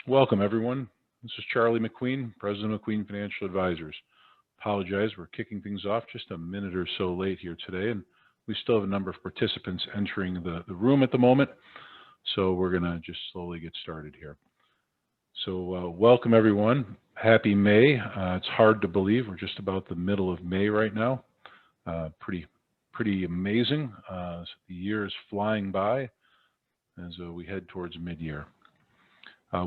Welcome, everyone. This is Charlie McQueen, President of McQueen Financial Advisors. Apologize, we're kicking things off just a minute or so late here today, and we still have a number of participants entering the room at the moment, so we're going to just slowly get started here. So welcome, everyone. Happy May. It's hard to believe we're just about the middle of May right now. Pretty amazing. So the year is flying by as we head towards mid-year.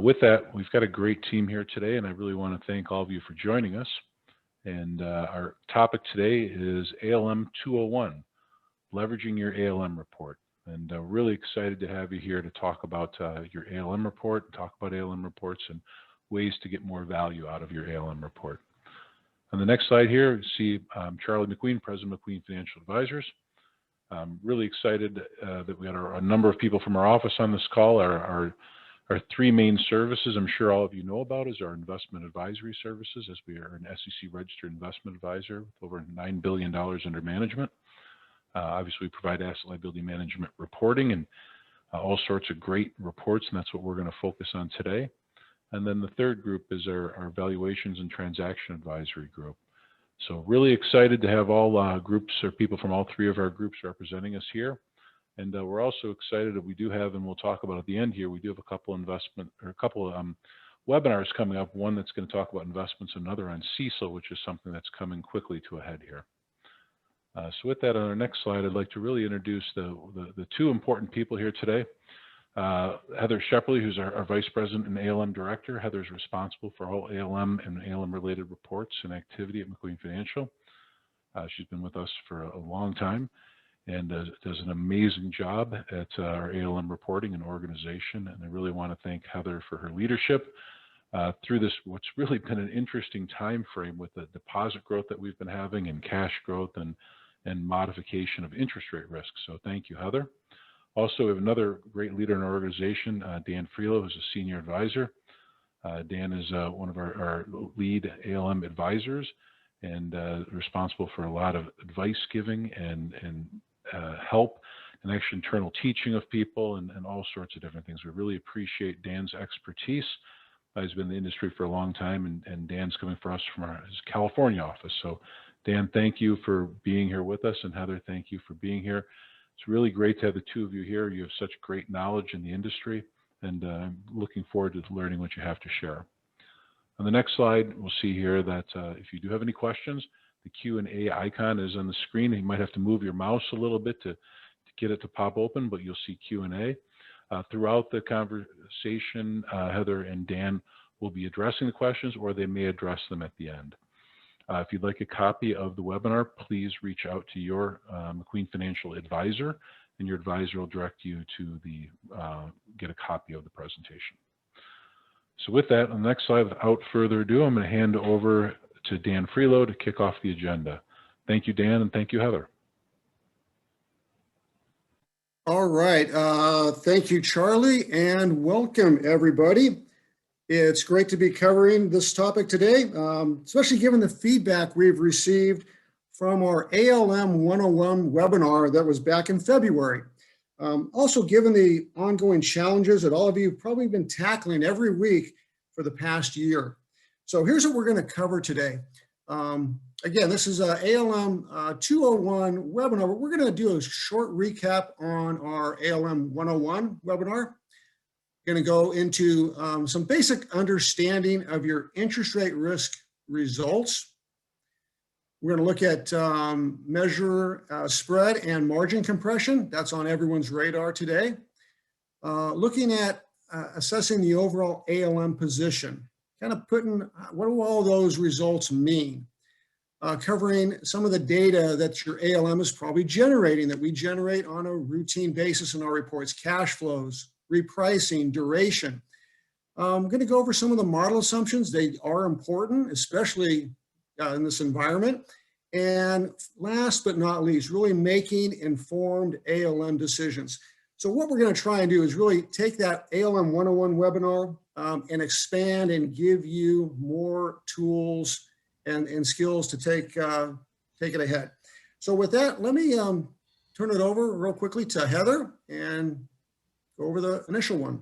With that, we've got a great team here today, and I really want to thank all of you for joining us. And our topic today is ALM 201, leveraging your ALM report. And really excited to have you here to talk about your ALM report, talk about ALM reports and ways to get more value out of your ALM report. On the next slide here, you see Charlie McQueen, President of McQueen Financial Advisors. I'm really excited that we had a number of people from our office on this call. Our three main services, I'm sure all of you know about, is our investment advisory services, as we are an SEC registered investment advisor with over $9 billion under management. Obviously, we provide asset liability management reporting and all sorts of great reports, and that's what we're going to focus on today. And then the third group is our valuations and transaction advisory group. So really excited to have all groups or people from all three of our groups representing us here. And we're also excited that we do have, and we'll talk about at the end here, we do have a couple of webinars coming up, one that's going to talk about investments, another on CECL, which is something that's coming quickly to a head here. So with that, on our next slide, I'd like to really introduce the two important people here today. Heather Shepperly, who's our Vice President and ALM Director. Heather's responsible for all ALM and ALM-related reports and activity at McQueen Financial. She's been with us for a long time and does an amazing job at our ALM reporting and organization. And I really want to thank Heather for her leadership through this, what's really been an interesting time frame with the deposit growth that we've been having and cash growth and modification of interest rate risk. So thank you, Heather. Also, we have another great leader in our organization, Dan Freelo, who's a senior advisor. Dan is one of our lead ALM advisors and responsible for a lot of advice giving and help and actually internal teaching of people and all sorts of different things. We really appreciate Dan's expertise. He's been in the industry for a long time, and Dan's coming for us from his California office. So Dan, thank you for being here with us, and Heather, thank you for being here. It's really great to have the two of you here. You have such great knowledge in the industry, and I'm looking forward to learning what you have to share. On the next slide, we'll see here that if you do have any questions, the Q&A icon is on the screen. You might have to move your mouse a little bit to get it to pop open, but you'll see Q&A. Throughout the conversation, Heather and Dan will be addressing the questions, or they may address them at the end. If you'd like a copy of the webinar, please reach out to your McQueen Financial advisor, and your advisor will direct you to get a copy of the presentation. So with that, on the next slide, without further ado, I'm going to hand over to Dan Freelo to kick off the agenda. Thank you, Dan, and thank you, Heather. All right. Thank you, Charlie, and welcome, everybody. It's great to be covering this topic today, especially given the feedback we've received from our ALM 101 webinar that was back in February. Also, given the ongoing challenges that all of you have probably been tackling every week for the past year. So here's what we're going to cover today. Again, this is a ALM 201 webinar, but we're going to do a short recap on our ALM 101 webinar. Going to go into some basic understanding of your interest rate risk results. We're going to look at measure spread and margin compression. That's on everyone's radar today. Looking at assessing the overall ALM position, kind of putting what do all those results mean? Covering some of the data that your ALM is probably generating, that we generate on a routine basis in our reports, cash flows, repricing, duration. I'm going to go over some of the model assumptions. They are important, especially in this environment. And last but not least, really making informed ALM decisions. So what we're going to try and do is really take that ALM 101 webinar and expand and give you more tools and skills to take it ahead. So with that, let me turn it over real quickly to Heather and go over the initial one.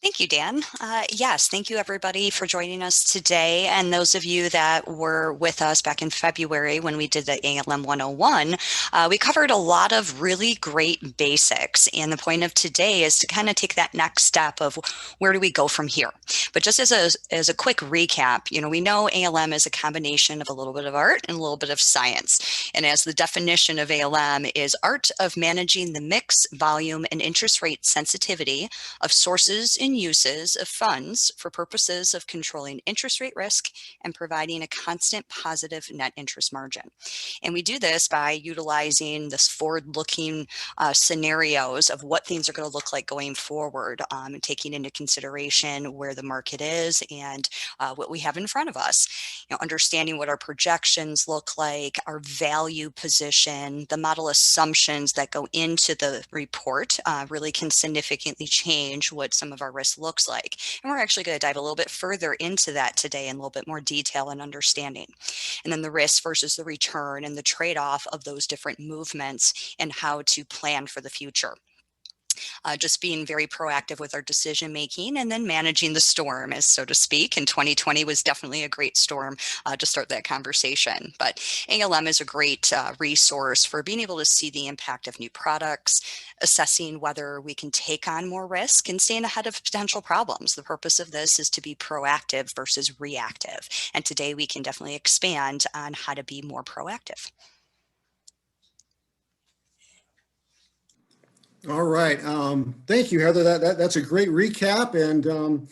Thank you, Dan. Yes, thank you everybody for joining us today. And those of you that were with us back in February when we did the ALM 101, we covered a lot of really great basics. And the point of today is to kind of take that next step of where do we go from here? But just as a quick recap, we know ALM is a combination of a little bit of art and a little bit of science. And as the definition of ALM is art of managing the mix, volume, and interest rate sensitivity of sources and uses of funds for purposes of controlling interest rate risk and providing a constant positive net interest margin. And we do this by utilizing this forward-looking scenarios of what things are going to look like going forward, and taking into consideration where the market is and what we have in front of us. Understanding what our projections look like, our value position, the model assumptions that go into the report really can significantly change what some of our risk looks like. And we're actually going to dive a little bit further into that today in a little bit more detail and understanding. And then the risk versus the return and the trade-off of those different movements and how to plan for the future. Just being very proactive with our decision making and then managing the storm, as so to speak. And 2020 was definitely a great storm to start that conversation. But ALM is a great resource for being able to see the impact of new products, assessing whether we can take on more risk and staying ahead of potential problems. The purpose of this is to be proactive versus reactive. And today we can definitely expand on how to be more proactive. All right. Thank you, Heather. That's a great recap. And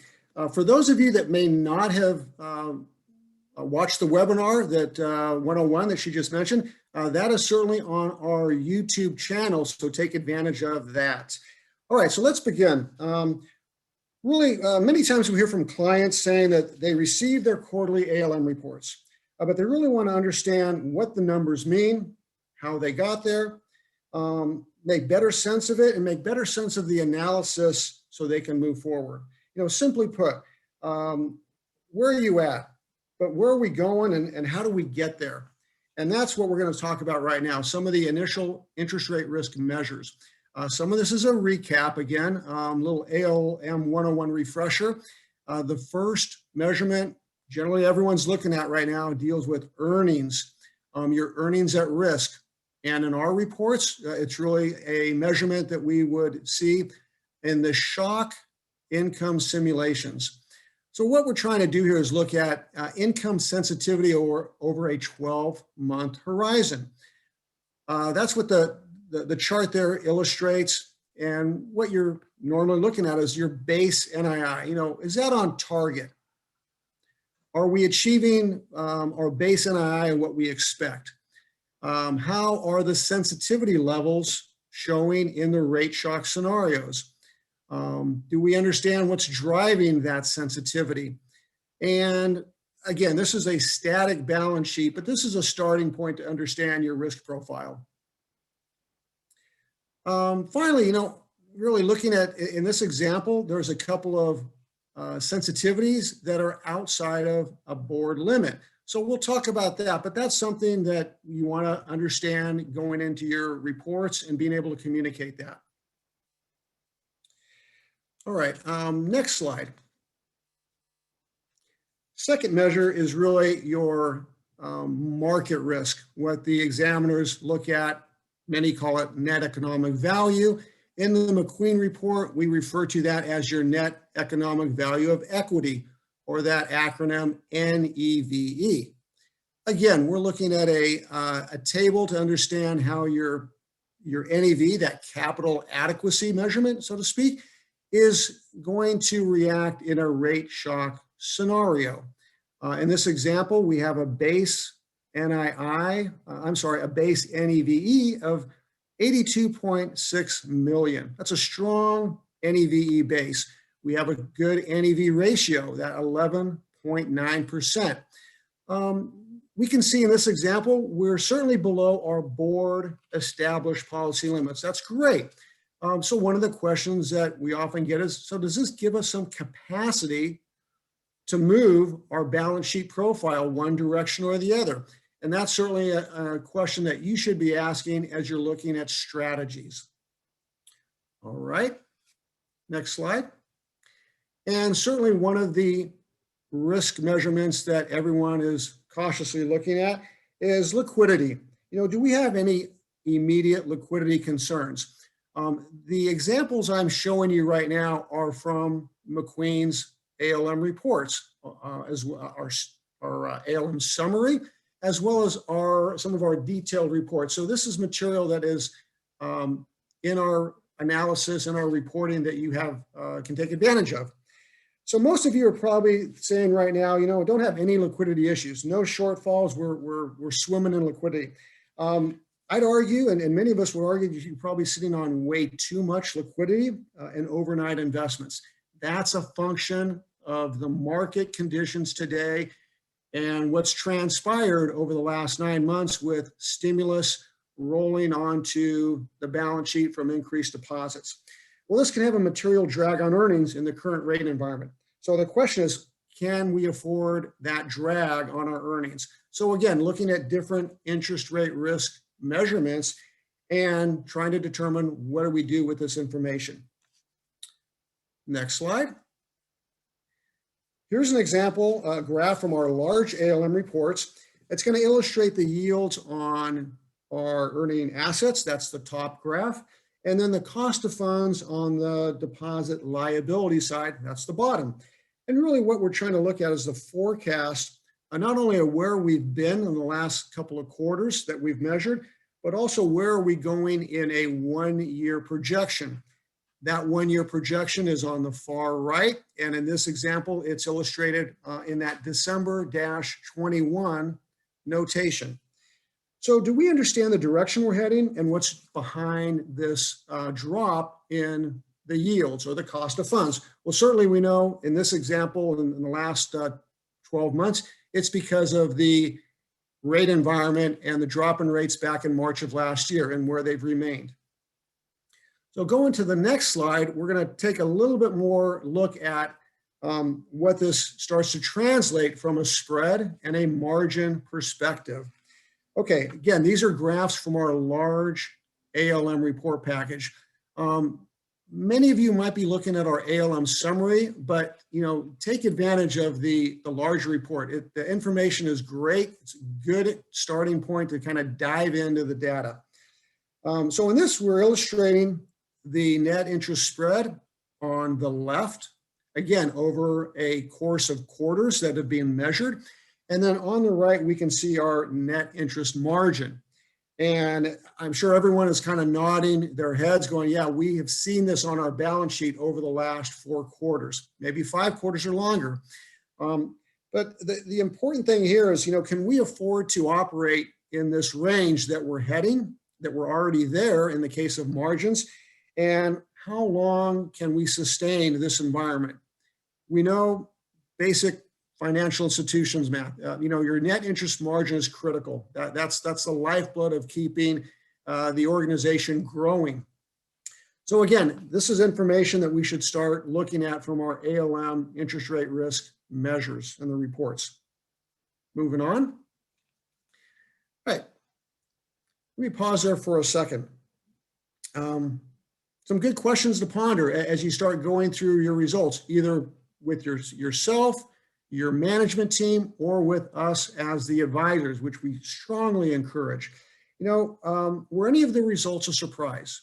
for those of you that may not have watched the webinar that 101 that she just mentioned, that is certainly on our YouTube channel. So take advantage of that. All right. So let's begin. Really, many times we hear from clients saying that they receive their quarterly ALM reports, but they really want to understand what the numbers mean, how they got there, make better sense of it, and make better sense of the analysis so they can move forward. Simply put, where are you at? But where are we going and how do we get there? And that's what we're going to talk about right now, some of the initial interest rate risk measures. Some of this is a recap again, little ALM 101 refresher. The first measurement, generally everyone's looking at right now, deals with earnings, your earnings at risk. And in our reports, it's really a measurement that we would see in the shock income simulations. So what we're trying to do here is look at income sensitivity over a 12-month horizon. That's what the chart there illustrates. And what you're normally looking at is your base NII. Is that on target? Are we achieving our base NII and what we expect? How are the sensitivity levels showing in the rate shock scenarios? Do we understand what's driving that sensitivity? And again, this is a static balance sheet, but this is a starting point to understand your risk profile. Finally, really looking at, in this example, there's a couple of sensitivities that are outside of a board limit. So we'll talk about that, but that's something that you want to understand going into your reports and being able to communicate that. All right, next slide. Second measure is really your market risk, what the examiners look at. Many call it net economic value. In the McQueen report, we refer to that as your net economic value of equity, or that acronym NEVE. Again, we're looking at a table to understand how your NEV, that capital adequacy measurement, so to speak, is going to react in a rate shock scenario. In this example, we have a base NEVE of 82.6 million. That's a strong NEVE base. We have a good NEV ratio, that 11.9%. We can see in this example, we're certainly below our board established policy limits. That's great. So one of the questions that we often get is, so does this give us some capacity to move our balance sheet profile one direction or the other? And that's certainly a question that you should be asking as you're looking at strategies. All right, next slide. And certainly one of the risk measurements that everyone is cautiously looking at is liquidity. Do we have any immediate liquidity concerns? The examples I'm showing you right now are from McQueen's ALM reports, as well our ALM summary, as well as some of our detailed reports. So this is material that is in our analysis and our reporting that you have can take advantage of. So most of you are probably saying right now, don't have any liquidity issues, no shortfalls. We're swimming in liquidity. I'd argue, and many of us would argue, that you're probably sitting on way too much liquidity in overnight investments. That's a function of the market conditions today and what's transpired over the last 9 months with stimulus rolling onto the balance sheet from increased deposits. Well, this can have a material drag on earnings in the current rate environment. So the question is, can we afford that drag on our earnings? So again, looking at different interest rate risk measurements and trying to determine what do we do with this information. Next slide. Here's an example graph from our large ALM reports. It's going to illustrate the yields on our earning assets. That's the top graph. And then the cost of funds on the deposit liability side, that's the bottom. And really what we're trying to look at is the forecast, not only of where we've been in the last couple of quarters that we've measured, but also where are we going in a 1-year projection. That 1-year projection is on the far right. And in this example, it's illustrated in that December-21 notation. So do we understand the direction we're heading and what's behind this drop in the yields or the cost of funds? Well, certainly we know in this example in the last 12 months, it's because of the rate environment and the drop in rates back in March of last year and where they've remained. So going to the next slide, we're going to take a little bit more look at what this starts to translate from a spread and a margin perspective. Okay, again, these are graphs from our large ALM report package. Many of you might be looking at our ALM summary, but take advantage of the larger report. The information is great. It's a good starting point to kind of dive into the data. So in this, we're illustrating the net interest spread on the left, again, over a course of quarters that have been measured. And then on the right, we can see our net interest margin. And I'm sure everyone is kind of nodding their heads going, yeah, we have seen this on our balance sheet over the last 4 quarters, maybe 5 quarters or longer. But the important thing here is, can we afford to operate in this range that we're heading, that we're already there in the case of margins? And how long can we sustain this environment? We know basic financial institutions math. Your net interest margin is critical. That's the lifeblood of keeping the organization growing. So again, this is information that we should start looking at from our ALM interest rate risk measures and the reports. Moving on. All right. Let me pause there for a second. Some good questions to ponder as you start going through your results, either with yourself, your management team, or with us as the advisors, which we strongly encourage. Were any of the results a surprise?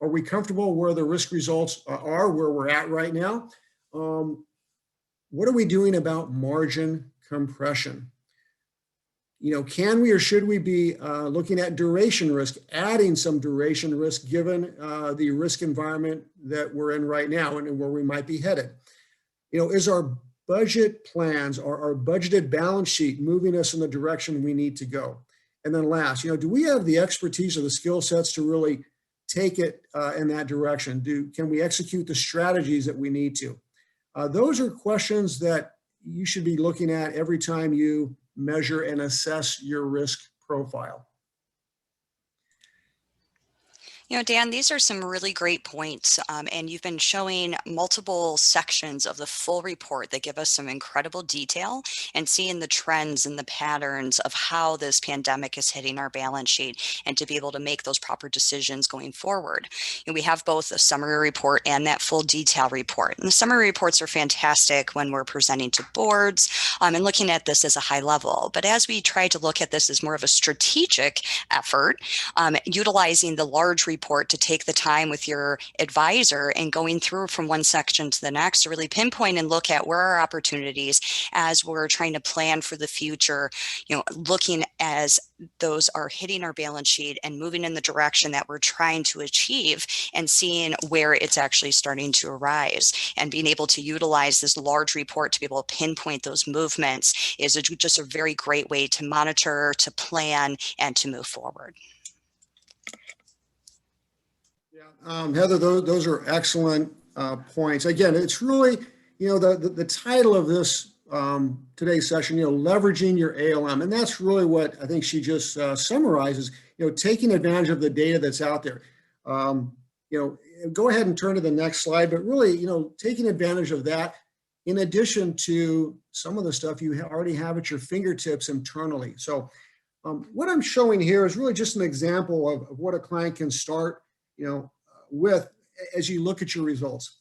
Are we comfortable where the risk results are, where we're at right now? What are we doing about margin compression? Can we or should we be looking at duration risk, adding some duration risk given the risk environment that we're in right now and where we might be headed? Is our budget plans or our budgeted balance sheet moving us in the direction we need to go? And then last, do we have the expertise or the skill sets to really take it in that direction? Can we execute the strategies that we need to? Those are questions that you should be looking at every time you measure and assess your risk profile. Dan, these are some really great points, and you've been showing multiple sections of the full report that give us some incredible detail and seeing the trends and the patterns of how this pandemic is hitting our balance sheet and to be able to make those proper decisions going forward. We have both a summary report and that full detail report. And the summary reports are fantastic when we're presenting to boards and looking at this as a high level. But as we try to look at this as more of a strategic effort, utilizing the large report to take the time with your advisor and going through from one section to the next to really pinpoint and look at where our opportunities as we're trying to plan for the future, looking as those are hitting our balance sheet and moving in the direction that we're trying to achieve and seeing where it's actually starting to arise and being able to utilize this large report to be able to pinpoint those movements is just a very great way to monitor, to plan, and to move forward. Heather, those are excellent points. Again, it's really, the title of this today's session, leveraging your ALM. And that's really what I think she just summarizes, taking advantage of the data that's out there. Go ahead and turn to the next slide, but really, taking advantage of that in addition to some of the stuff you already have at your fingertips internally. So what I'm showing here is really just an example of what a client can start, with as you look at your results.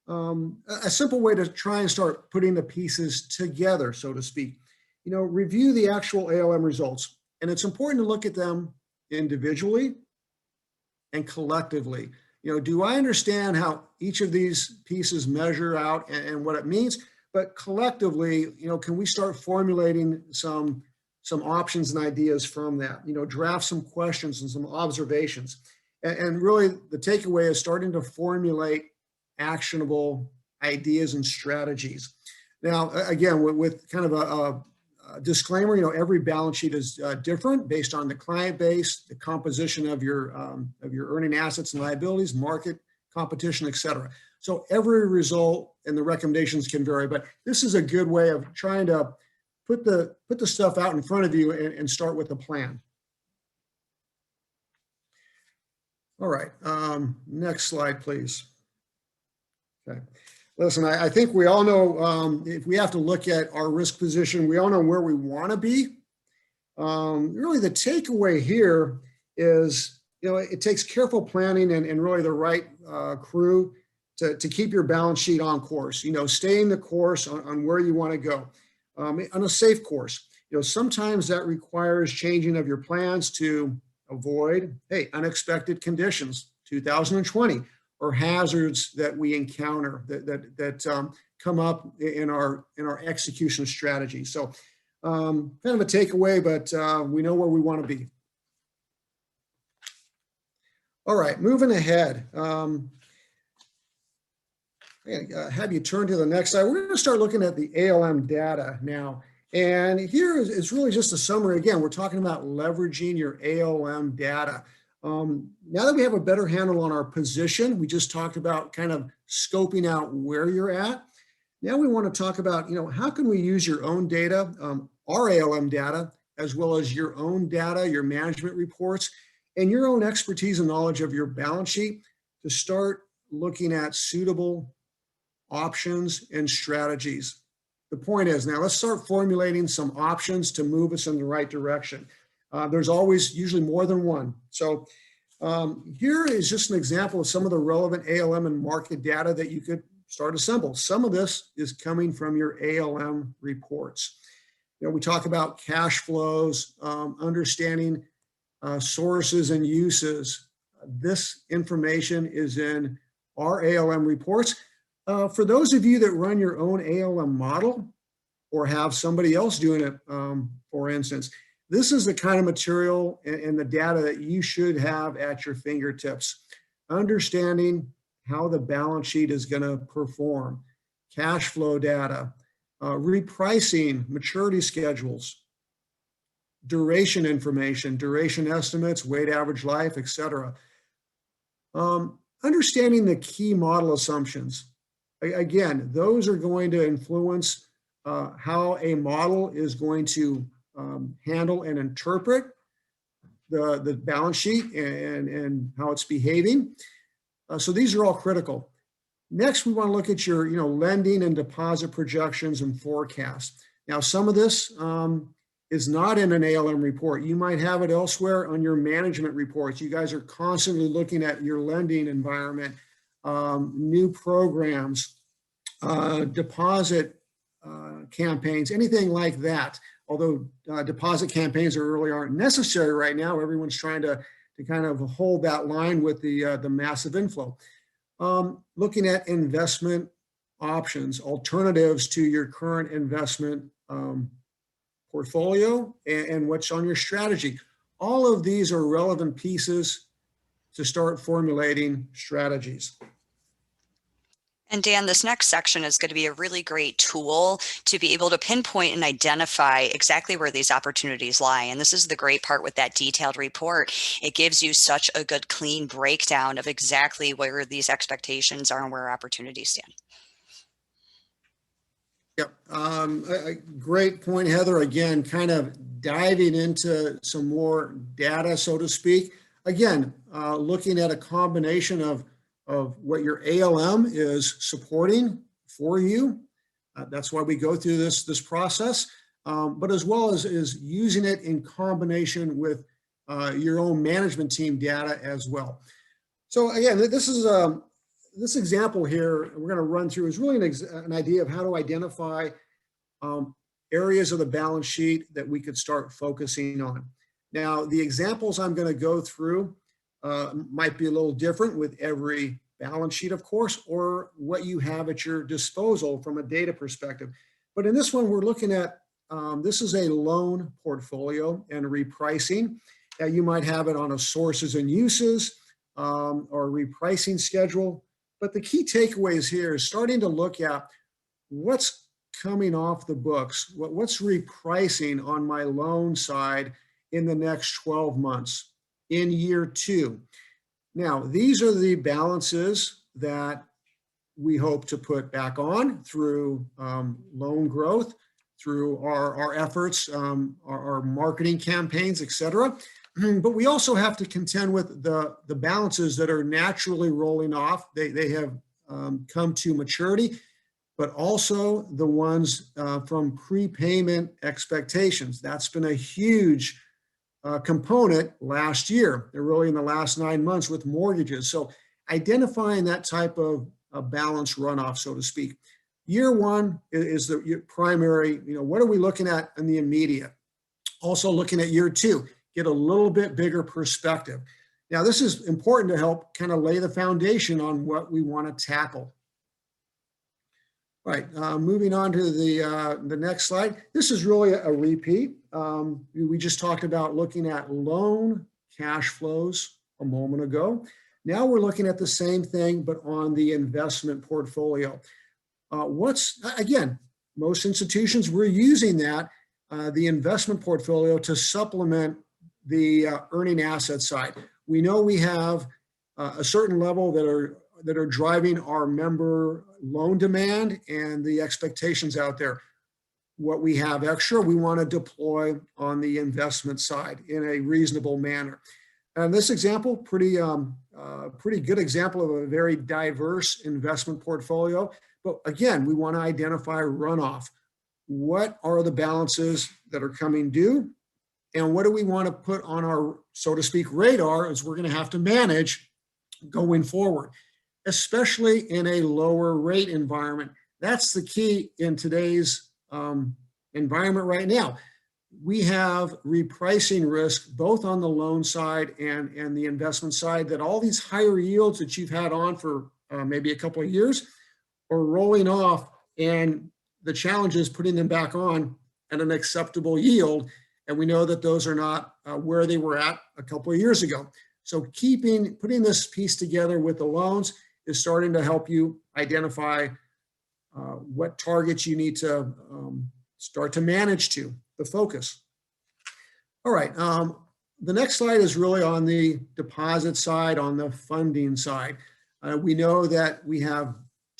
A simple way to try and start putting the pieces together, so to speak, review the actual ALM results. And it's important to look at them individually and collectively. Do I understand how each of these pieces measure out and what it means? But collectively, can we start formulating some options and ideas from that? Draft some questions and some observations. And really the takeaway is starting to formulate actionable ideas and strategies. Now, again, with kind of a disclaimer, every balance sheet is different based on the client base, the composition of your earning assets and liabilities, market, competition, et cetera. So every result and the recommendations can vary, but this is a good way of trying to put the stuff out in front of you and start with a plan. All right, next slide, please. Okay, listen, I think we all know if we have to look at our risk position, we all know where we want to be. Really, the takeaway here is, it takes careful planning and really the right crew to keep your balance sheet on course. Staying the course on where you want to go, on a safe course. Sometimes that requires changing of your plans to avoid, unexpected conditions, 2020, or hazards that we encounter that come up in our execution strategy. So kind of a takeaway, but we know where we want to be. All right, moving ahead. Have you turn to the next slide. We're going to start looking at the ALM data now. And here is really just a summary. Again, we're talking about leveraging your ALM data. Now that we have a better handle on our position, we just talked about kind of scoping out where you're at. Now we want to talk about, how can we use your own data, our ALM data, as well as your own data, your management reports, and your own expertise and knowledge of your balance sheet to start looking at suitable options and strategies. The point is, now let's start formulating some options to move us in the right direction. There's always usually more than one. So here is just an example of some of the relevant ALM and market data that you could start assemble. Some of this is coming from your ALM reports. We talk about cash flows, understanding sources and uses. This information is in our ALM reports. For those of you that run your own ALM model or have somebody else doing it, for instance, this is the kind of material and the data that you should have at your fingertips. Understanding how the balance sheet is going to perform, cash flow data, repricing, maturity schedules, duration information, duration estimates, weighted average life, et cetera. Understanding the key model assumptions. Again, those are going to influence how a model is going to handle and interpret the balance sheet and how it's behaving. So these are all critical. Next, we want to look at your lending and deposit projections and forecasts. Now, some of this is not in an ALM report. You might have it elsewhere on your management reports. You guys are constantly looking at your lending environment, new programs, deposit campaigns, anything like that. Although deposit campaigns really aren't necessary right now, everyone's trying to kind of hold that line with the massive inflow. Looking at investment options, alternatives to your current investment portfolio and what's on your strategy. All of these are relevant pieces to start formulating strategies. And Dan, this next section is going to be a really great tool to be able to pinpoint and identify exactly where these opportunities lie. And this is the great part with that detailed report. It gives you such a good, clean breakdown of exactly where these expectations are and where opportunities stand. Yep. A great point, Heather. Again, kind of diving into some more data, so to speak. Again, looking at a combination of what your ALM is supporting for you. That's why we go through this process, but as well as using it in combination with your own management team data as well. So again, this example here we're going to run through is really an idea of how to identify areas of the balance sheet that we could start focusing on. Now, the examples I'm going to go through might be a little different with every balance sheet, of course, or what you have at your disposal from a data perspective. But in this one, we're looking at, this is a loan portfolio and repricing. You might have it on a sources and uses or repricing schedule. But the key takeaways here is starting to look at what's coming off the books, what's repricing on my loan side in the next 12 months, in year 2. Now, these are the balances that we hope to put back on through loan growth, through our efforts, our marketing campaigns, et cetera. But we also have to contend with the balances that are naturally rolling off. They have come to maturity, but also the ones from prepayment expectations. That's been a huge component last year, really in the last 9 months with mortgages. So identifying that type of balance runoff, so to speak. Year 1 is the primary, what are we looking at in the immediate? Also looking at year 2, get a little bit bigger perspective. Now, this is important to help kind of lay the foundation on what we want to tackle. All right, moving on to the next slide. This is really a repeat. We just talked about looking at loan cash flows a moment ago. Now we're looking at the same thing, but on the investment portfolio. Again, most institutions, we're using that, the investment portfolio to supplement the earning asset side. We know we have a certain level that are driving our member loan demand and the expectations out there. What we have extra, we want to deploy on the investment side in a reasonable manner. And this example, pretty good example of a very diverse investment portfolio. But again, we want to identify runoff. What are the balances that are coming due? And what do we want to put on our, so to speak, radar as we're going to have to manage going forward, especially in a lower rate environment. That's the key in today's environment right now. We have repricing risk both on the loan side and the investment side, that all these higher yields that you've had on for maybe a couple of years are rolling off, and the challenge is putting them back on at an acceptable yield. And we know that those are not where they were at a couple of years ago. So putting this piece together with the loans is starting to help you identify what targets you need to start to manage to, the focus. All right, the next slide is really on the deposit side, on the funding side. We know that we have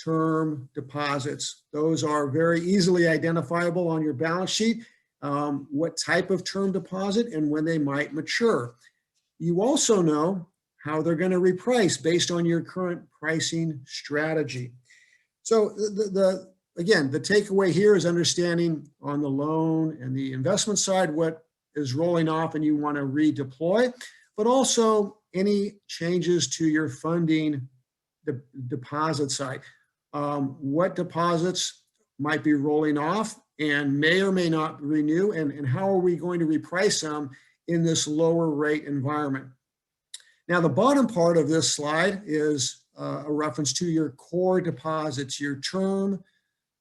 term deposits. Those are very easily identifiable on your balance sheet, what type of term deposit and when they might mature. You also know how they're going to reprice based on your current pricing strategy. So again, the takeaway here is understanding on the loan and the investment side what is rolling off and you want to redeploy, but also any changes to your funding deposit side. What deposits might be rolling off and may or may not renew, and how are we going to reprice them in this lower rate environment? Now, the bottom part of this slide is a reference to your core deposits, your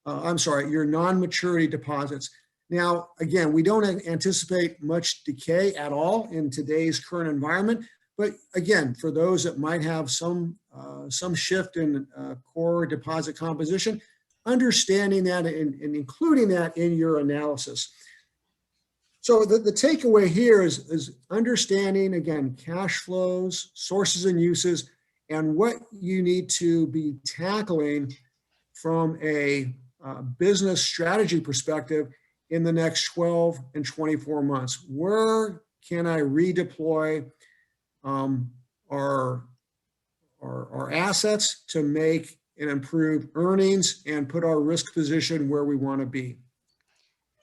your non-maturity deposits. Now, again, we don't anticipate much decay at all in today's current environment, but again, for those that might have some shift in core deposit composition, understanding that and including that in your analysis. So the takeaway here is understanding, again, cash flows, sources and uses, and what you need to be tackling from a business strategy perspective in the next 12 and 24 months. Where can I redeploy our assets to make and improve earnings and put our risk position where we want to be?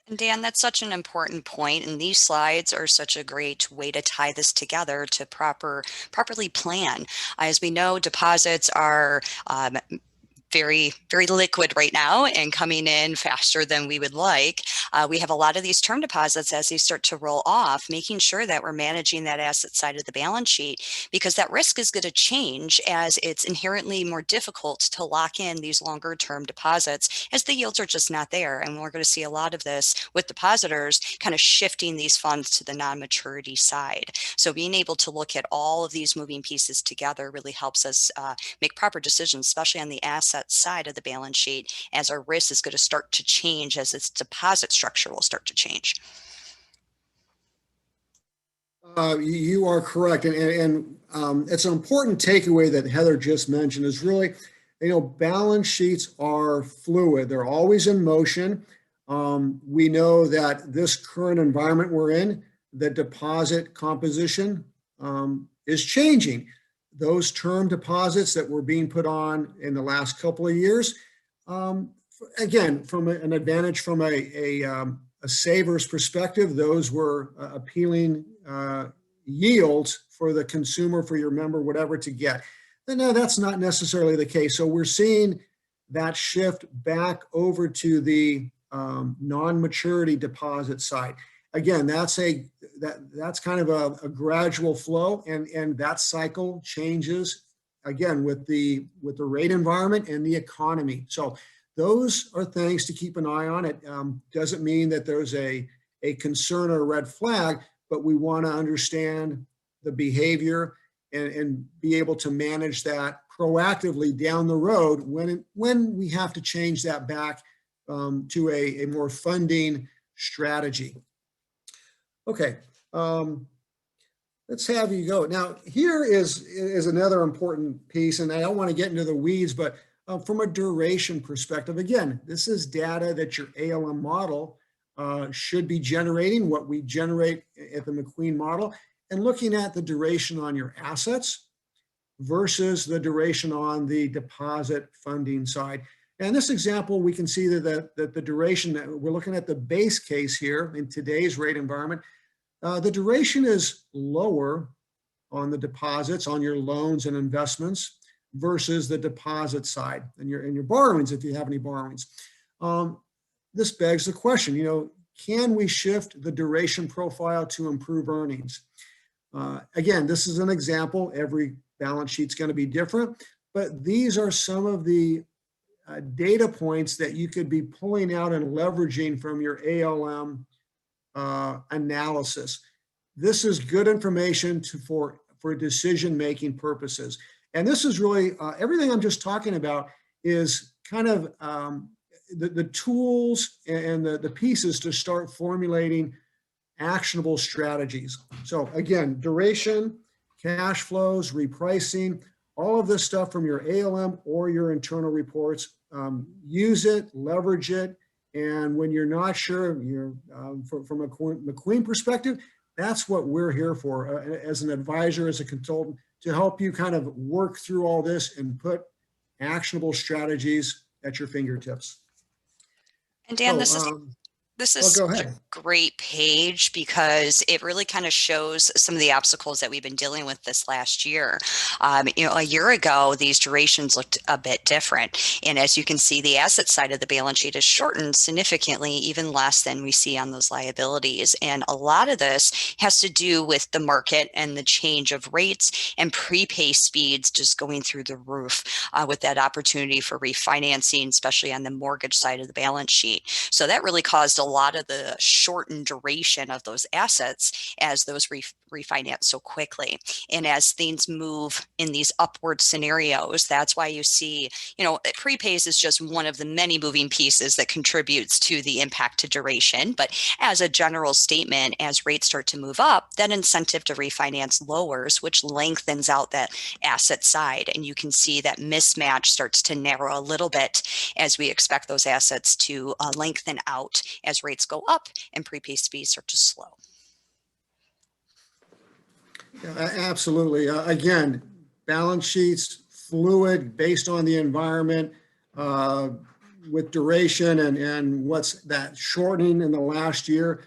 And Dan, that's such an important point, and these slides are such a great way to tie this together to properly plan. As we know, deposits are very, very liquid right now and coming in faster than we would like. We have a lot of these term deposits as they start to roll off, making sure that we're managing that asset side of the balance sheet, because that risk is going to change as it's inherently more difficult to lock in these longer term deposits as the yields are just not there. And we're going to see a lot of this with depositors kind of shifting these funds to the non-maturity side. So being able to look at all of these moving pieces together really helps us make proper decisions, especially on the asset side of the balance sheet, as our risk is going to start to change as its deposit structure will start to change. You are correct. And it's an important takeaway that Heather just mentioned is really, balance sheets are fluid. They're always in motion. We know that this current environment we're in, the deposit composition is changing. Those term deposits that were being put on in the last couple of years, again, from an advantage from a saver's perspective, those were appealing yields for the consumer, for your member, whatever to get. And now that's not necessarily the case. So we're seeing that shift back over to the non-maturity deposit side. Again, that's kind of a gradual flow, and that cycle changes again with the rate environment and the economy. So those are things to keep an eye on. It doesn't mean that there's a concern or a red flag, but we want to understand the behavior and be able to manage that proactively down the road when we have to change that back to a more funding strategy. Okay, let's have you go. Now, here is another important piece, and I don't want to get into the weeds, but from a duration perspective, again, this is data that your ALM model should be generating, what we generate at the McQueen model, and looking at the duration on your assets versus the duration on the deposit funding side. And in this example, we can see that the duration that we're looking at, the base case here in today's rate environment, the duration is lower on the deposits, on your loans and investments versus the deposit side and your borrowings, if you have any borrowings. This begs the question, can we shift the duration profile to improve earnings? Again, this is an example. Every balance sheet's going to be different, but these are some of the data points that you could be pulling out and leveraging from your ALM analysis. This is good information for decision-making purposes. And this is really, everything I'm just talking about is kind of the tools and the pieces to start formulating actionable strategies. So again, duration, cash flows, repricing, all of this stuff from your ALM or your internal reports, use it, leverage it. And when you're not sure, from a McQueen perspective, That's what we're here for as an advisor, as a consultant, to help you kind of work through all this and put actionable strategies at your fingertips. And Dan, So, this is well, go such a ahead. great page because it really kind of shows some of the obstacles that we've been dealing with this last year. A year ago, these durations looked a bit different. And as you can see, the asset side of the balance sheet is shortened significantly, even less than we see on those liabilities. And a lot of this has to do with the market and the change of rates and prepay speeds just going through the roof with that opportunity for refinancing, especially on the mortgage side of the balance sheet. So that really caused a lot of the shortened duration of those assets as those refinance so quickly. And as things move in these upward scenarios, that's why you see, prepays is just one of the many moving pieces that contributes to the impact to duration. But as a general statement, as rates start to move up, that incentive to refinance lowers, which lengthens out that asset side. And you can see that mismatch starts to narrow a little bit as we expect those assets to lengthen out as rates go up and prepay speeds start to slow. Yeah, absolutely. Again, balance sheets, fluid, based on the environment, with duration and what's that shortening in the last year.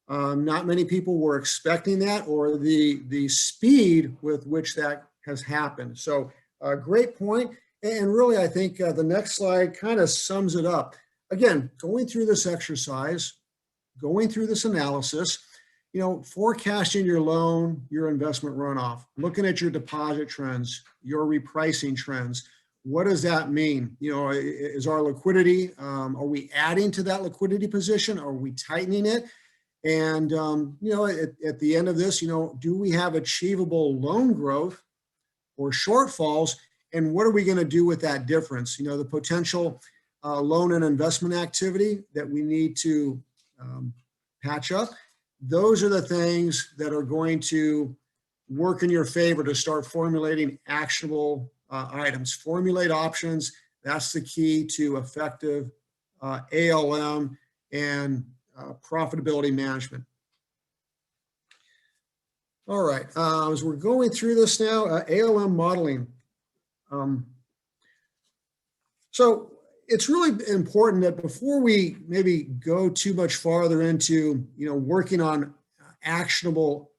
Not many people were expecting that, or the speed with which that has happened. So great point. And really, I think the next slide kind of sums it up. Again, going through this exercise, going through this analysis, forecasting your loan, your investment runoff, looking at your deposit trends, your repricing trends. What does that mean? Is our liquidity, are we adding to that liquidity position? Are we tightening it? And, at the end of this, do we have achievable loan growth or shortfalls? And what are we going to do with that difference? The potential loan and investment activity that we need to patch up. Those are the things that are going to work in your favor to start formulating actionable items. Formulate options. That's the key to effective ALM and profitability management. All right, as we're going through this now, ALM modeling. So it's really important that before we maybe go too much farther into, working on actionable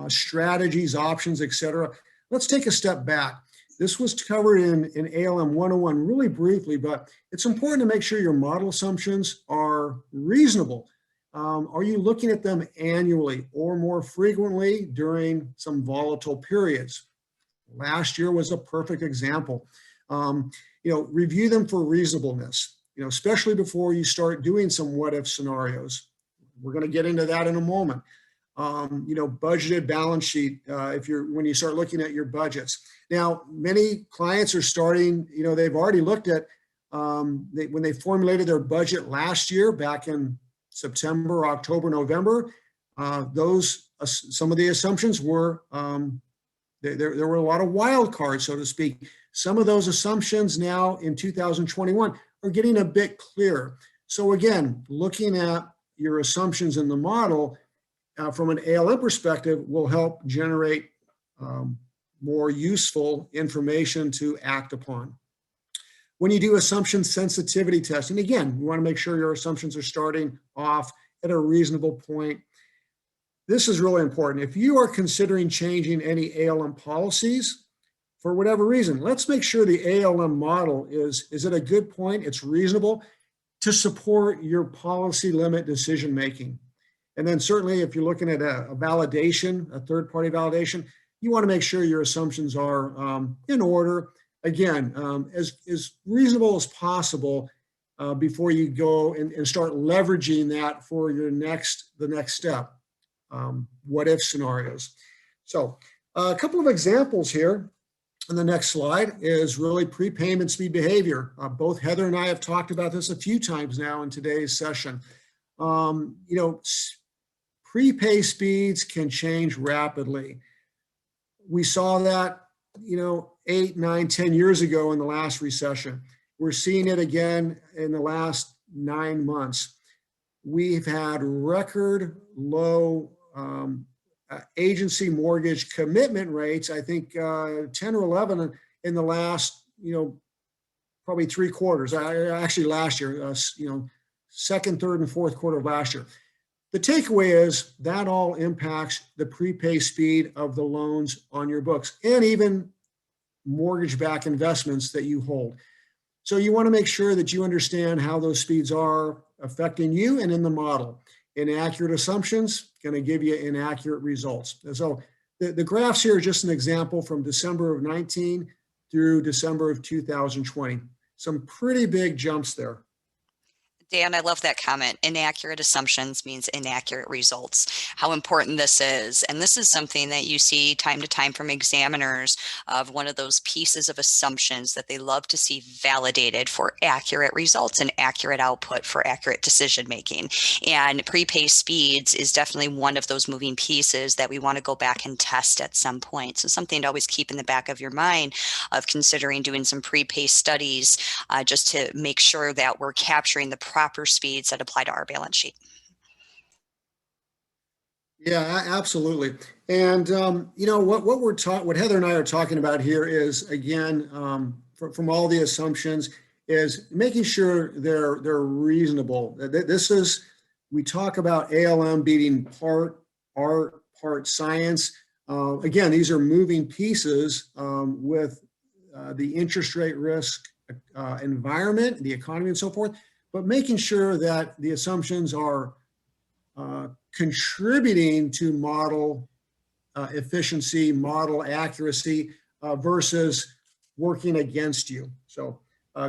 strategies, options, et cetera, let's take a step back. This was covered in ALM 101 really briefly, but it's important to make sure your model assumptions are reasonable. Are you looking at them annually or more frequently during some volatile periods? Last year was a perfect example. Review them for reasonableness, especially before you start doing some what if scenarios. We're going to get into that in a moment. Budgeted balance sheet, when you start looking at your budgets. Now, many clients are starting, they've already looked at, when they formulated their budget last year, back in September, October, November, some of the assumptions were, there were a lot of wild cards, so to speak. Some of those assumptions now in 2021 are getting a bit clearer. So again, looking at your assumptions in the model from an ALM perspective will help generate more useful information to act upon. When you do assumption sensitivity testing, again, you want to make sure your assumptions are starting off at a reasonable point. This is really important. If you are considering changing any ALM policies, for whatever reason, let's make sure the ALM model is at a good point, it's reasonable to support your policy limit decision making. And then certainly if you're looking at a validation, a third-party validation, you want to make sure your assumptions are in order. Again, as reasonable as possible before you go and start leveraging that for the next step. What if scenarios. So a couple of examples here on the next slide is really prepayment speed behavior. Both Heather and I have talked about this a few times now in today's session. Prepay speeds can change rapidly. We saw that, 8, 9, 10 years ago in the last recession. We're seeing it again in the last 9 months. We've had record low agency mortgage commitment rates, I think 10 or 11 in the last, probably 3 quarters. Actually last year, second, third, and fourth quarter of last year. The takeaway is that all impacts the prepay speed of the loans on your books and even mortgage-backed investments that you hold. So you want to make sure that you understand how those speeds are affecting you and in the model. Inaccurate assumptions going to give you inaccurate results. And so the graphs here are just an example from December of 19 through December of 2020. Some pretty big jumps there. Dan, I love that comment. Inaccurate assumptions means inaccurate results. How important this is. And this is something that you see time to time from examiners of one of those pieces of assumptions that they love to see validated for accurate results and accurate output for accurate decision making. And prepay speeds is definitely one of those moving pieces that we want to go back and test at some point. So something to always keep in the back of your mind of considering doing some prepay studies just to make sure that we're capturing the proper speeds that apply to our balance sheet. Yeah, absolutely. And what Heather and I are talking about here is, again, from all the assumptions, is making sure they're reasonable. We talk about ALM being part art, part science. Again, these are moving pieces with the interest rate risk environment, the economy, and so forth. But making sure that the assumptions are contributing to model efficiency, model accuracy versus working against you. So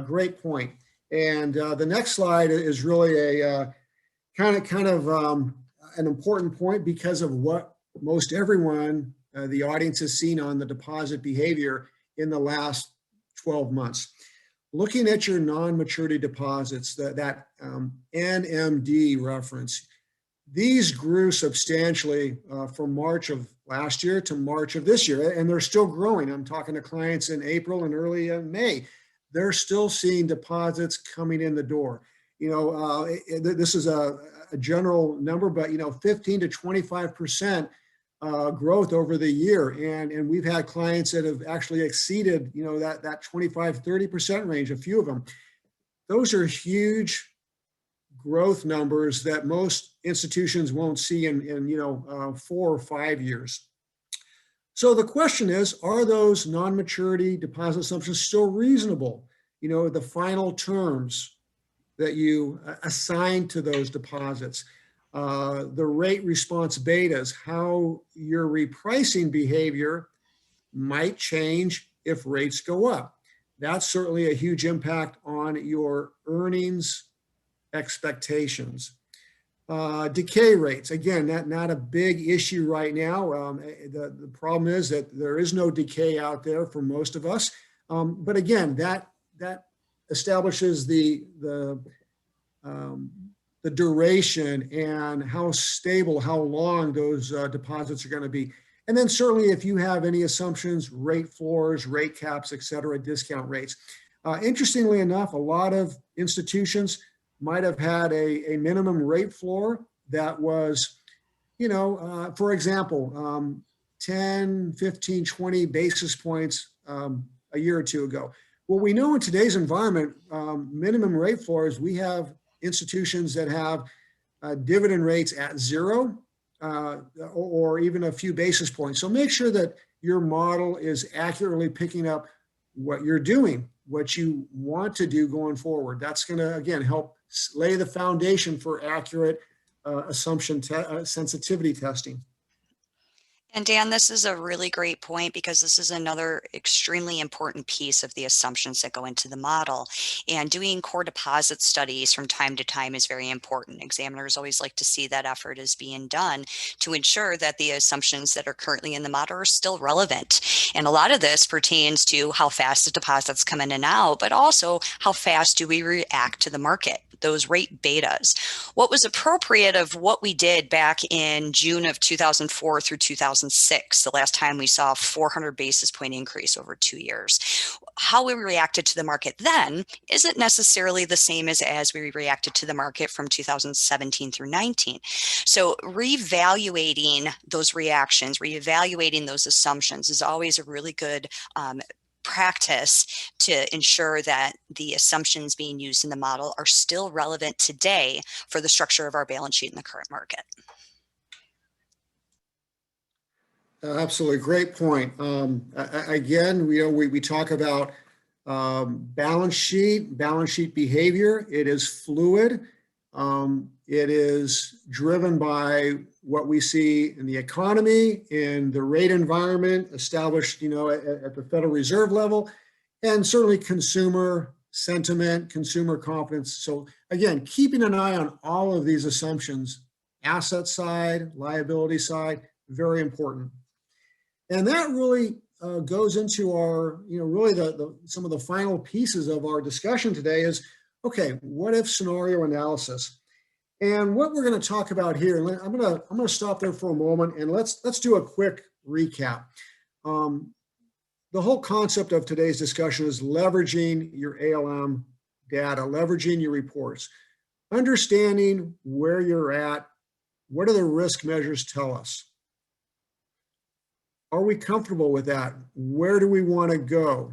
great point. And the next slide is really a kind of an important point because of what most everyone, the audience, has seen on the deposit behavior in the last 12 months. Looking at your non-maturity deposits, that NMD reference, these grew substantially from March of last year to March of this year, and they're still growing. I'm talking to clients in April and early May. They're still seeing deposits coming in the door. This is a general number, but 15 to 25% growth over the year. And we've had clients that have actually exceeded, that 25, 30% range, a few of them. Those are huge growth numbers that most institutions won't see in 4 or 5 years. So the question is, are those non-maturity deposit assumptions still reasonable? The final terms that you assign to those deposits. The rate response betas, how your repricing behavior might change if rates go up. That's certainly a huge impact on your earnings expectations. Decay rates, again, not a big issue right now. The problem is that there is no decay out there for most of us. But again, that establishes the duration and how stable, how long those deposits are going to be. And then certainly if you have any assumptions, rate floors, rate caps, et cetera, discount rates. Interestingly enough, a lot of institutions might have had a minimum rate floor that was, for example, 10, 15, 20 basis points a year or two ago. Well, we know in today's environment, minimum rate floors, we have institutions that have dividend rates at 0 or even a few basis points. So make sure that your model is accurately picking up what you're doing, what you want to do going forward. That's going to, again, help lay the foundation for accurate assumption sensitivity testing. And Dan, this is a really great point because this is another extremely important piece of the assumptions that go into the model. And doing core deposit studies from time to time is very important. Examiners always like to see that effort is being done to ensure that the assumptions that are currently in the model are still relevant. And a lot of this pertains to how fast the deposits come in and out, but also how fast do we react to the market, those rate betas. What was appropriate of what we did back in June of 2004 through 2006 2006, the last time we saw a 400 basis point increase over 2 years. How we reacted to the market then isn't necessarily the same as we reacted to the market from 2017 through 19. So reevaluating those reactions, reevaluating those assumptions is always a really good practice to ensure that the assumptions being used in the model are still relevant today for the structure of our balance sheet in the current market. Absolutely, great point. Again, we talk about balance sheet behavior. It is fluid. It is driven by what we see in the economy, in the rate environment established, at the Federal Reserve level, and certainly consumer sentiment, consumer confidence. So again, keeping an eye on all of these assumptions, asset side, liability side, very important. And that really goes into our, really some of the final pieces of our discussion today is, okay, what if scenario analysis? And what we're going to talk about here, I'm going to stop there for a moment and let's do a quick recap. The whole concept of today's discussion is leveraging your ALM data, leveraging your reports, understanding where you're at. What do the risk measures tell us? Are we comfortable with that? Where do we want to go?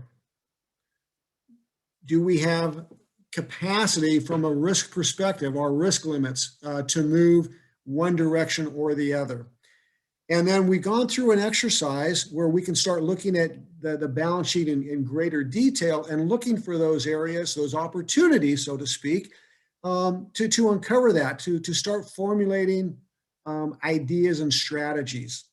Do we have capacity from a risk perspective, our risk limits, to move one direction or the other? And then we've gone through an exercise where we can start looking at the balance sheet in greater detail and looking for those areas, those opportunities, so to speak, to uncover that, to start formulating ideas and strategies.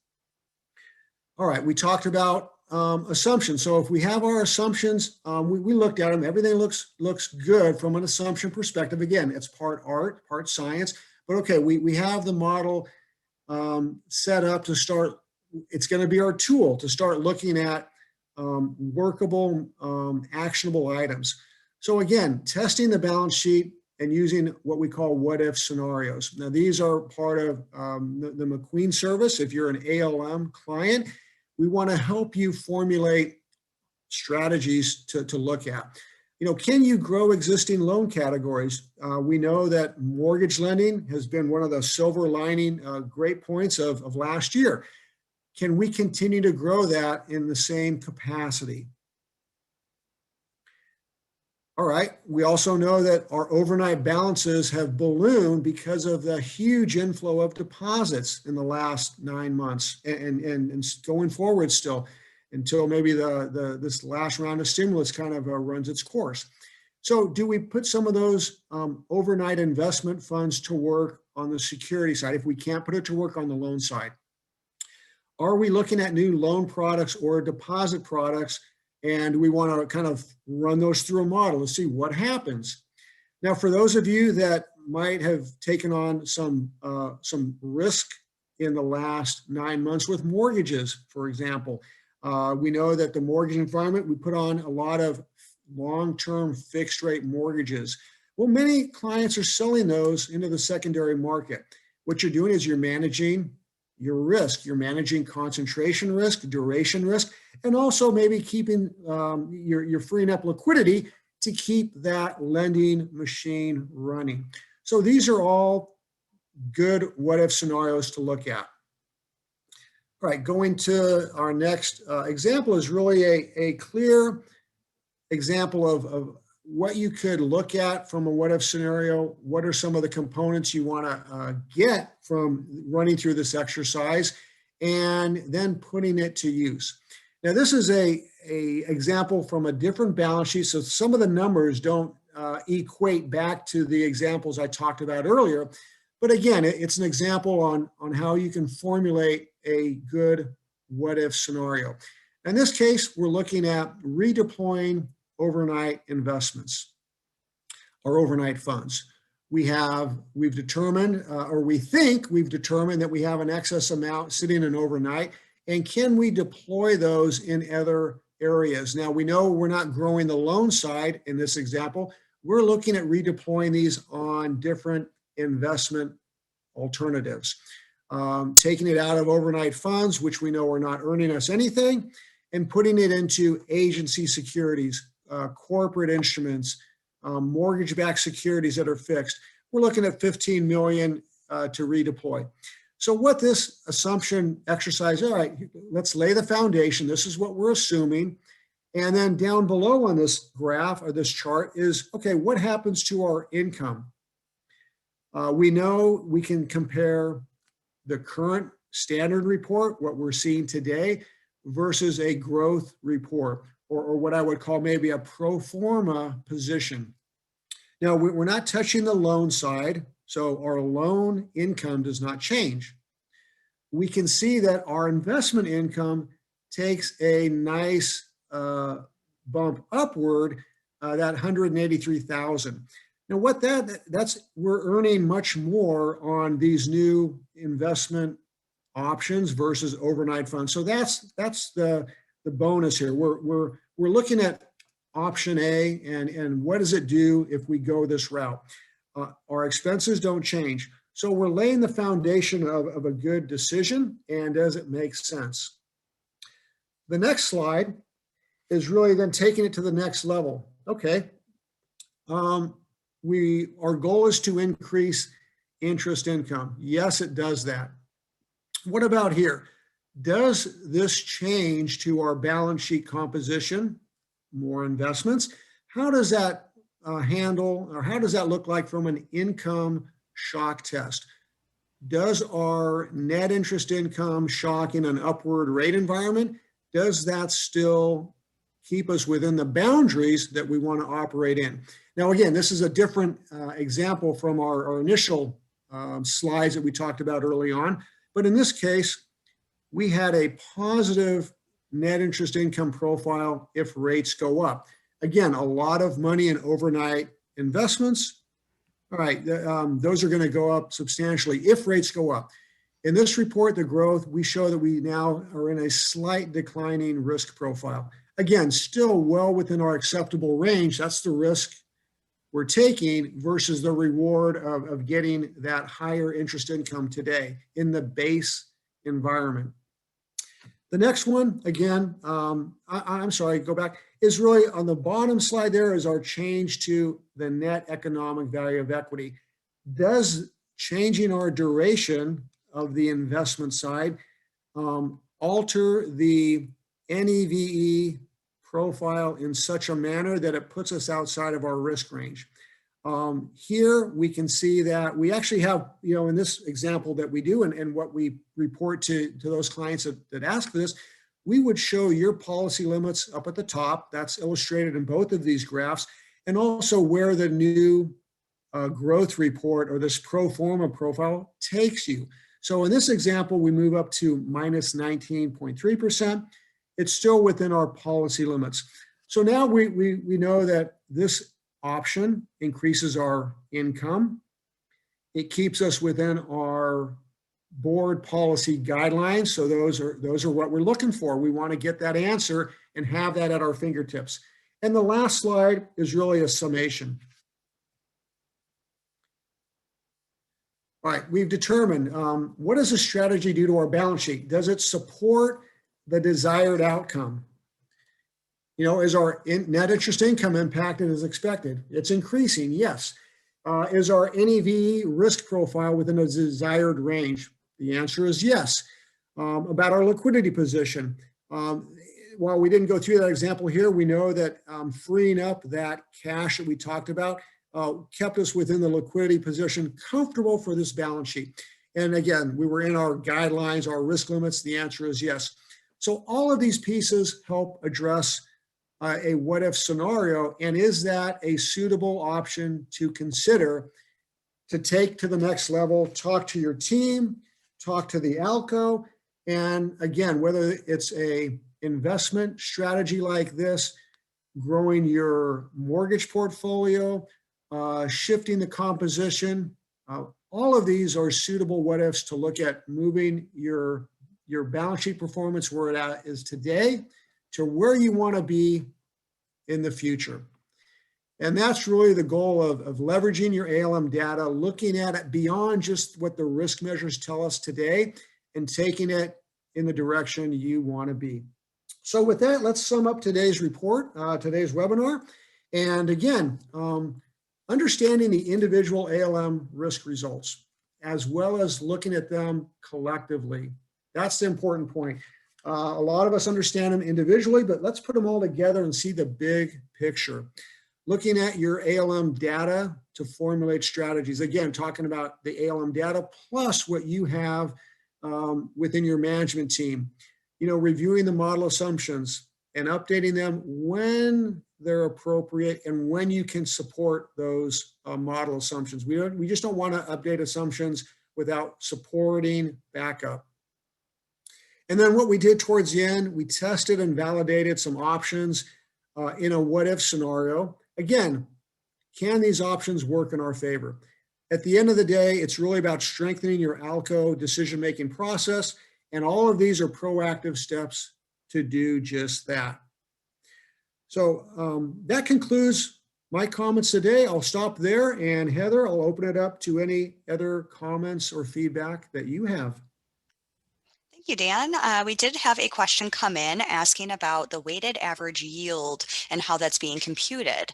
All right, we talked about assumptions. So if we have our assumptions, we looked at them, everything looks good from an assumption perspective. Again, it's part art, part science, but okay, we have the model set up to start. It's going to be our tool to start looking at workable, actionable items. So again, testing the balance sheet and using what we call what-if scenarios. Now, these are part of the McQueen service. If you're an ALM client, we want to help you formulate strategies to look at. Can you grow existing loan categories? We know that mortgage lending has been one of the silver lining great points of last year. Can we continue to grow that in the same capacity? All right, we also know that our overnight balances have ballooned because of the huge inflow of deposits in the last 9 months and going forward still until maybe this last round of stimulus kind of runs its course. So do we put some of those overnight investment funds to work on the security side if we can't put it to work on the loan side? Are we looking at new loan products or deposit products? And we want to kind of run those through a model to see what happens. Now, for those of you that might have taken on some risk in the last 9 months with mortgages, for example, we know that the mortgage environment, we put on a lot of long-term fixed rate mortgages. Well, many clients are selling those into the secondary market. What you're doing is you're managing your risk. You're managing concentration risk, duration risk, and also maybe keeping, you're freeing up liquidity to keep that lending machine running. So these are all good what-if scenarios to look at. All right, going to our next example is really a clear example of what you could look at from a what-if scenario. What are some of the components you want to get from running through this exercise and then putting it to use. Now, this is a example from a different balance sheet, so some of the numbers don't equate back to the examples I talked about earlier. But again, it's an example on how you can formulate a good what-if scenario. In this case, we're looking at redeploying overnight investments or overnight funds. We've determined, or we think we've determined that we have an excess amount sitting in overnight, and can we deploy those in other areas? Now, we know we're not growing the loan side in this example. We're looking at redeploying these on different investment alternatives. taking it out of overnight funds, which we know are not earning us anything, and putting it into agency securities, corporate instruments, mortgage-backed securities that are fixed. We're looking at 15 million to redeploy. So what this assumption exercise, all right, let's lay the foundation. This is what we're assuming. And then down below on this graph or this chart is, okay, what happens to our income? We know we can compare the current standard report, what we're seeing today, versus a growth report, or what I would call maybe a pro forma position. Now, we're not touching the loan side, so our loan income does not change. We can see that our investment income takes a nice bump upward, that 183,000. Now, what that's we're earning much more on these new investment options versus overnight funds. So that's the bonus here. We're looking at option A and what does it do if we go this route? Our expenses don't change. So we're laying the foundation of a good decision, and does it make sense? The next slide is really then taking it to the next level. Okay, our goal is to increase interest income. Yes, it does that. What about here? Does this change to our balance sheet composition? More investments. How does that handle, or how does that look like from an income shock test? Does our net interest income shock in an upward rate environment? Does that still keep us within the boundaries that we want to operate in? Now, again, this is a different example from our initial slides that we talked about early on. But in this case, we had a positive net interest income profile if rates go up. Again, a lot of money in overnight investments. All right, those are going to go up substantially if rates go up. In this report, the growth, we show that we now are in a slight declining risk profile. Again, still well within our acceptable range. That's the risk we're taking versus the reward of getting that higher interest income today in the base environment. The next one, again, I'm sorry, go back, is really on the bottom slide there is our change to the net economic value of equity. Does changing our duration of the investment side alter the NEVE profile in such a manner that it puts us outside of our risk range? Here we can see that we actually have, in this example that we do and what we report to those clients that ask for this, we would show your policy limits up at the top. That's illustrated in both of these graphs, and also where the new growth report or this pro forma profile takes you. So in this example, we move up to minus 19.3%. It's still within our policy limits. So now we know that this option increases our income. It keeps us within our board policy guidelines. So those are what we're looking for. We want to get that answer and have that at our fingertips. And the last slide is really a summation. All right, we've determined what does a strategy do to our balance sheet? Does it support the desired outcome? Is our net interest income impacted as expected? It's increasing, yes. Is our NEV risk profile within a desired range? The answer is yes. About our liquidity position, while we didn't go through that example here, we know that freeing up that cash that we talked about kept us within the liquidity position comfortable for this balance sheet. And again, we were in our guidelines, our risk limits. The answer is yes. So all of these pieces help address a what if scenario, and is that a suitable option to consider to take to the next level? Talk to your team, talk to the ALCO, and again, whether it's a investment strategy like this, growing your mortgage portfolio, shifting the composition, all of these are suitable what ifs to look at moving your balance sheet performance where it is today to where you want to be in the future. And that's really the goal of leveraging your ALM data, looking at it beyond just what the risk measures tell us today and taking it in the direction you want to be. So with that, let's sum up today's report, today's webinar. And again, understanding the individual ALM risk results, as well as looking at them collectively. That's the important point. A lot of us understand them individually, but let's put them all together and see the big picture. Looking at your ALM data to formulate strategies. Again, talking about the ALM data plus what you have within your management team. You know, reviewing the model assumptions and updating them when they're appropriate and when you can support those model assumptions. We just don't want to update assumptions without supporting backup. And then what we did towards the end, we tested and validated some options in a what-if scenario. Again, can these options work in our favor? At the end of the day, it's really about strengthening your ALCO decision-making process, and all of these are proactive steps to do just that. So that concludes my comments today. I'll stop there, and Heather, I'll open it up to any other comments or feedback that you have. Thank you, Dan. We did have a question come in asking about the weighted average yield and how that's being computed.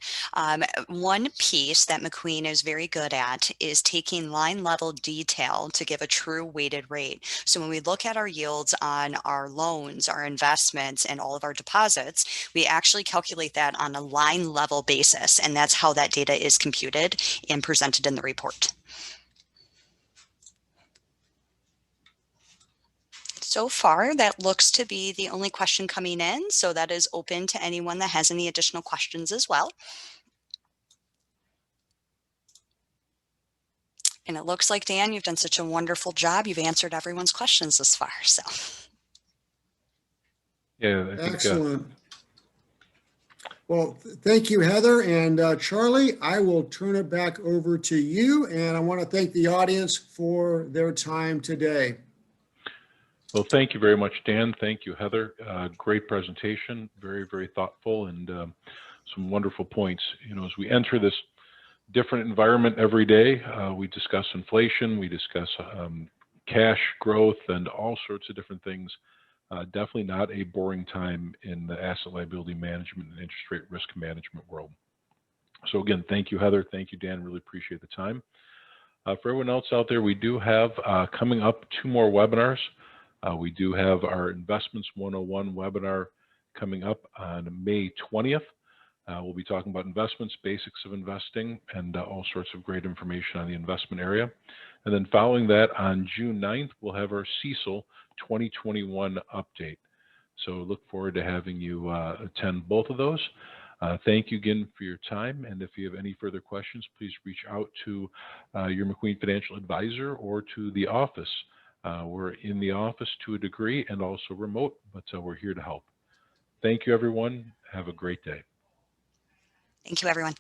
One piece that McQueen is very good at is taking line level detail to give a true weighted rate. So when we look at our yields on our loans, our investments, and all of our deposits, we actually calculate that on a line level basis. And that's how that data is computed and presented in the report. So far, that looks to be the only question coming in, so that is open to anyone that has any additional questions as well. And it looks like, Dan, you've done such a wonderful job. You've answered everyone's questions this far. So, Yeah, I think, excellent. Well, thank you, Heather. And Charlie, I will turn it back over to you. And I want to thank the audience for their time today. Well, thank you very much, Dan. Thank you, Heather. Great presentation, very, very thoughtful, and some wonderful points. You know, as we enter this different environment every day, we discuss inflation, we discuss cash growth, and all sorts of different things. Definitely not a boring time in the asset liability management and interest rate risk management world. So again, thank you, Heather. Thank you, Dan. Really appreciate the time. For everyone else out there, we do have coming up 2 more webinars. We do have our Investments 101 webinar coming up on May 20th. We'll be talking about investments, basics of investing, and all sorts of great information on the investment area. And then following that, on June 9th, we'll have our CECL 2021 update. So look forward to having you attend both of those. Thank you again for your time. And if you have any further questions, please reach out to your McQueen Financial Advisor or to the office. We're in the office to a degree and also remote, but we're here to help. Thank you, everyone. Have a great day. thank you, everyone.